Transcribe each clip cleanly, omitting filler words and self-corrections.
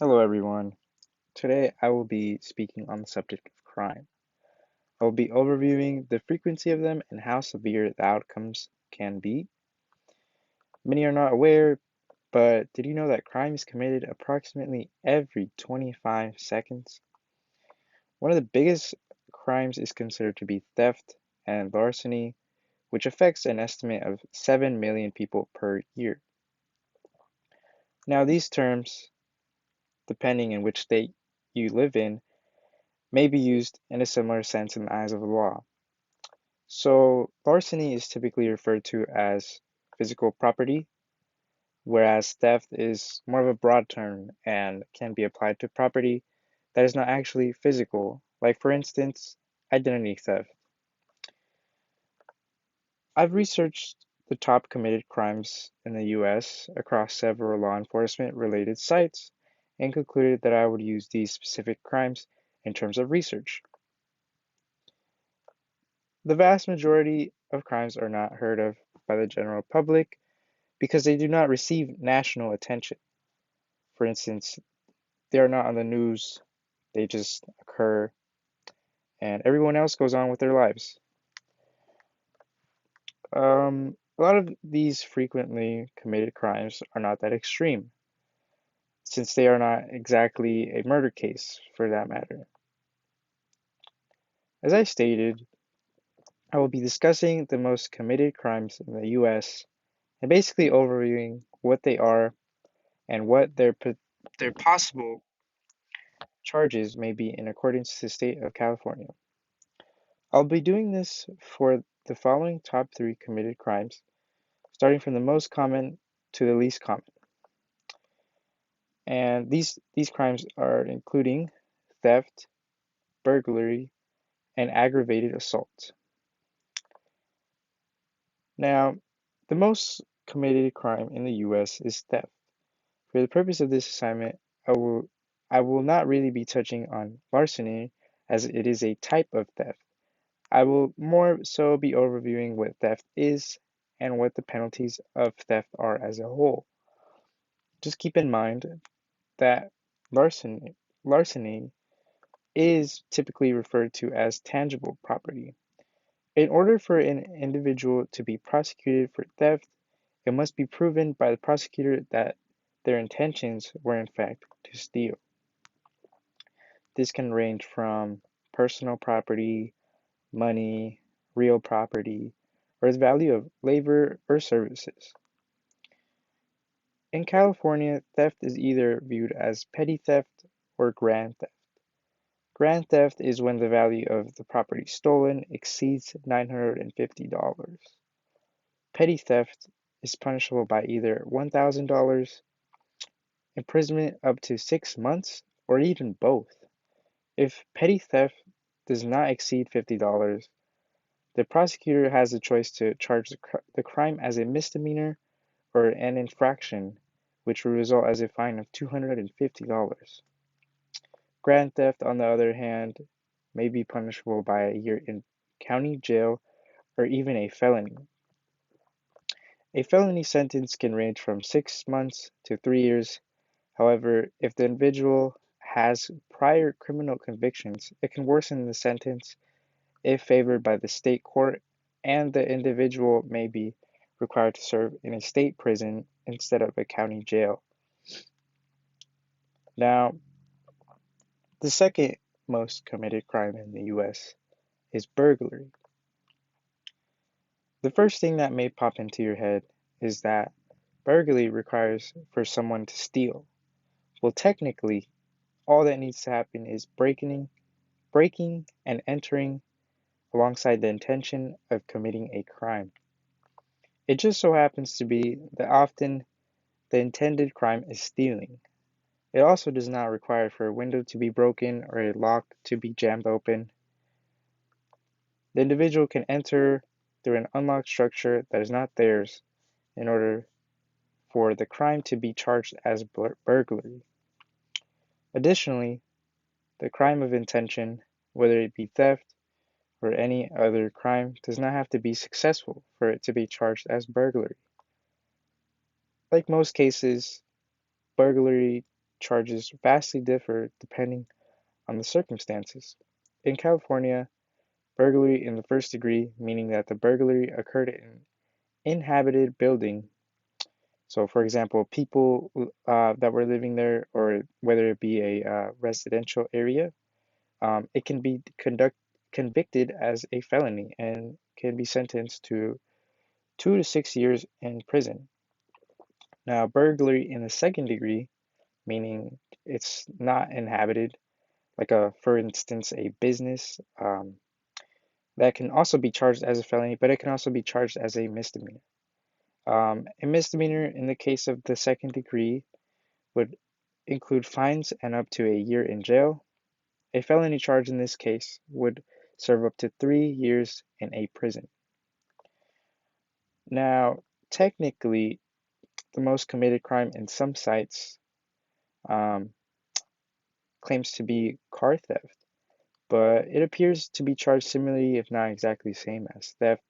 Hello, everyone. Today I will be speaking on the subject of crime. I will be overviewing the frequency of them and how severe the outcomes can be. Many are not aware, but did you know that crime is committed approximately every 25 seconds? One of the biggest crimes is considered to be theft and larceny, which affects an estimate of 7 million people per year. Now, these terms, depending in which state you live in, may be used in a similar sense in the eyes of the law. So larceny is typically referred to as physical property, whereas theft is more of a broad term and can be applied to property that is not actually physical, like for instance, identity theft. I've researched the top committed crimes in the US across several law enforcement related sites and concluded that I would use these specific crimes in terms of research. The vast majority of crimes are not heard of by the general public because they do not receive national attention. For instance, they are not on the news, they just occur, and everyone else goes on with their lives. A lot of these frequently committed crimes are not that extreme, since they are not exactly a murder case for that matter. As I stated, I will be discussing the most committed crimes in the US and basically overviewing what they are and what their possible charges may be in accordance to the state of California. I'll be doing this for the following top 3 committed crimes, starting from the most common to the least common. And these crimes are including theft, burglary, and aggravated assault. Now, the most committed crime in the US is theft. For the purpose of this assignment, I will not really be touching on larceny as it is a type of theft. I will more so be overviewing what theft is and what the penalties of theft are as a whole. Just keep in mind that larceny is typically referred to as tangible property. In order for an individual to be prosecuted for theft, it must be proven by the prosecutor that their intentions were in fact to steal. This can range from personal property, money, real property, or the value of labor or services. In California, theft is either viewed as petty theft or grand theft. Grand theft is when the value of the property stolen exceeds $950. Petty theft is punishable by either $1,000, imprisonment up to 6 months, or even both. If petty theft does not exceed $50, the prosecutor has the choice to charge the crime as a misdemeanor or an infraction, which will result as a fine of $250. Grand theft, on the other hand, may be punishable by a year in county jail or even a felony. A felony sentence can range from 6 months to 3 years. However, if the individual has prior criminal convictions, it can worsen the sentence if favored by the state court, and the individual may be required to serve in a state prison instead of a county jail. Now, the second most committed crime in the US is burglary. The first thing that may pop into your head is that burglary requires for someone to steal. Well, technically, all that needs to happen is breaking and entering alongside the intention of committing a crime. It just so happens to be that often the intended crime is stealing. It also does not require for a window to be broken or a lock to be jammed open. The individual can enter through an unlocked structure that is not theirs in order for the crime to be charged as burglary. Additionally, the crime of intention, whether it be theft or any other crime, does not have to be successful for it to be charged as burglary. Like most cases, burglary charges vastly differ depending on the circumstances. In California, burglary in the first degree, meaning that the burglary occurred in an inhabited building. So, for example, people that were living there, or whether it be a residential area, it can be convicted as a felony and can be sentenced to 2 to 6 years in prison. Now, burglary in the second degree, meaning it's not inhabited, like for instance, a business, that can also be charged as a felony, but it can also be charged as a misdemeanor. A misdemeanor in the case of the second degree would include fines and up to a year in jail. A felony charge in this case would serve up to 3 years in a prison. Now, technically, the most committed crime in some sites um, claims to be car theft, but it appears to be charged similarly, if not exactly the same as theft.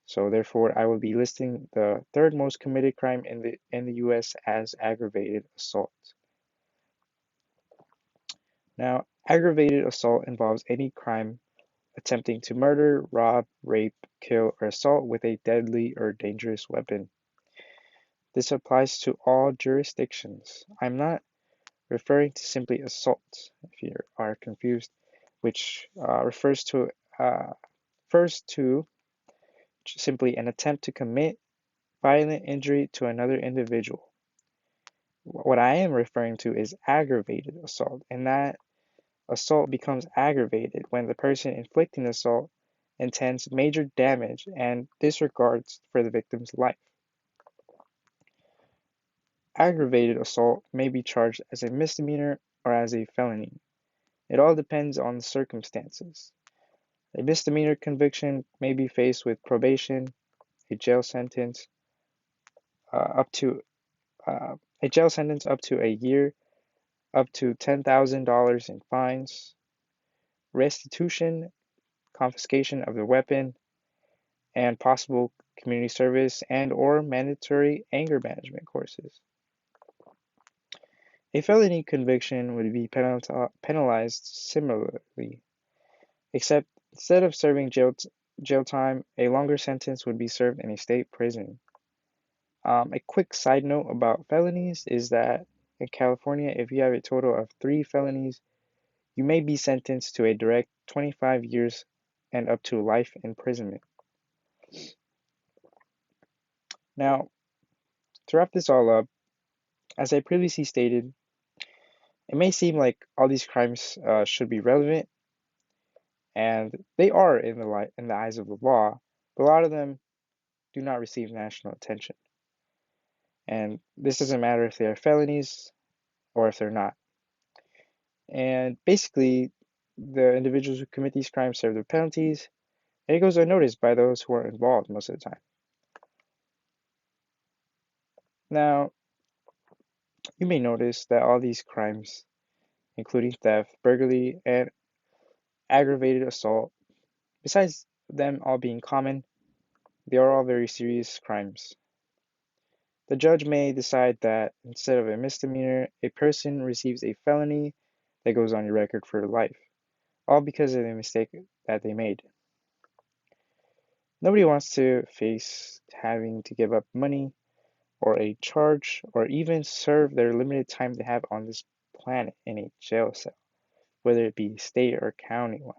So therefore, I will be listing the third most committed crime in the U.S. as aggravated assault. Now, aggravated assault involves any crime attempting to murder, rob, rape, kill, or assault with a deadly or dangerous weapon. This applies to all jurisdictions. I'm not referring to simply assault, if you are confused, which uh, refers to simply an attempt to commit violent injury to another individual. What I am referring to is aggravated assault, and that assault becomes aggravated when the person inflicting the assault intends major damage and disregards for the victim's life. Aggravated assault may be charged as a misdemeanor or as a felony. It all depends on the circumstances. A misdemeanor conviction may be faced with probation, a jail sentence up to a jail sentence up to a year, up to $10,000 in fines, restitution, confiscation of the weapon, and possible community service and or mandatory anger management courses. A felony conviction would be penalized similarly, except instead of serving jail time, a longer sentence would be served in a state prison. A quick side note about felonies is that in California, if you have a total of 3 felonies, you may be sentenced to a direct 25 years and up to life imprisonment. Now, to wrap this all up, as I previously stated, it may seem like all these crimes should be relevant, and they are in the eyes of the law, but a lot of them do not receive national attention. And this doesn't matter if they are felonies or if they're not. And basically, the individuals who commit these crimes serve their penalties, and it goes unnoticed by those who are involved most of the time. Now, you may notice that all these crimes, including theft, burglary, and aggravated assault, besides them all being common, they are all very serious crimes. The judge may decide that instead of a misdemeanor, a person receives a felony that goes on your record for life, all because of the mistake that they made. Nobody wants to face having to give up money or a charge or even serve their limited time they have on this planet in a jail cell, whether it be state or county one.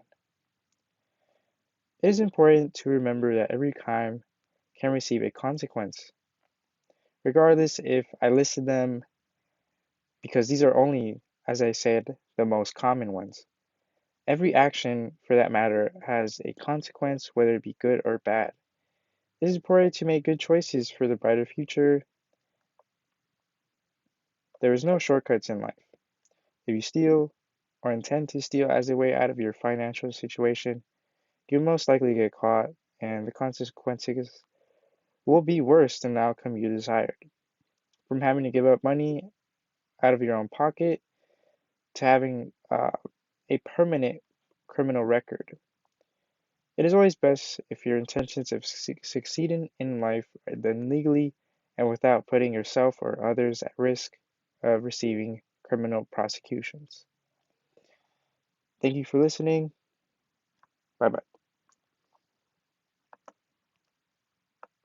It is important to remember that every crime can receive a consequence, regardless if I listed them, because these are only, as I said, the most common ones. Every action, for that matter, has a consequence, whether it be good or bad. It is important to make good choices for the brighter future. There is no shortcuts in life. If you steal or intend to steal as a way out of your financial situation, you'll most likely get caught, and the consequences will be worse than the outcome you desired. From having to give up money out of your own pocket to having a permanent criminal record. It is always best if your intentions of succeeding in life are done legally and without putting yourself or others at risk of receiving criminal prosecutions. Thank you for listening. Bye bye.